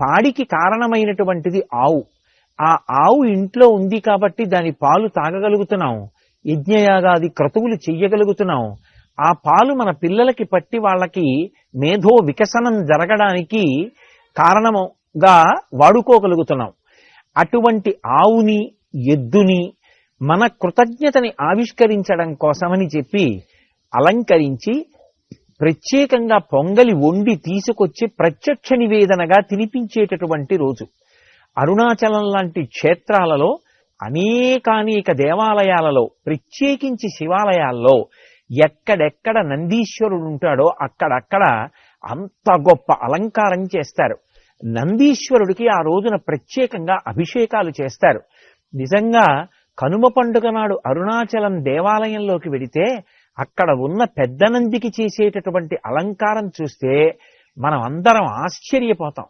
పాడికి కారణమైనటువంటిది ఆవు. ఆ ఆవు ఇంట్లో ఉంది కాబట్టి దాని పాలు తాగగలుగుతున్నాం, యజ్ఞయాగాది క్రతువులు చెయ్యగలుగుతున్నాం. ఆ పాలు మన పిల్లలకి పట్టి వాళ్ళకి మేధో వికసనం జరగడానికి కారణముగా వాడుకోగలుగుతున్నాం. అటువంటి ఆవుని, ఎద్దుని మన కృతజ్ఞతని ఆవిష్కరించడం కోసమని చెప్పి అలంకరించి ప్రత్యేకంగా పొంగలి వండి తీసుకొచ్చి ప్రత్యక్ష నివేదనగా తినిపించేటటువంటి రోజు. అరుణాచలం లాంటి క్షేత్రాలలో అనేకానేక దేవాలయాలలో, ప్రత్యేకించి శివాలయాల్లో ఎక్కడెక్కడ నందీశ్వరుడు ఉంటాడో అక్కడక్కడ అంత గొప్ప అలంకారం చేస్తారు. నందీశ్వరుడికి ఆ రోజున ప్రత్యేకంగా అభిషేకాలు చేస్తారు. నిజంగా కనుమ పండుగ నాడు అరుణాచలం దేవాలయంలోకి వెడితే అక్కడ ఉన్న పెద్ద నందికి చేసేటటువంటి అలంకారం చూస్తే మనం అందరం ఆశ్చర్యపోతాం.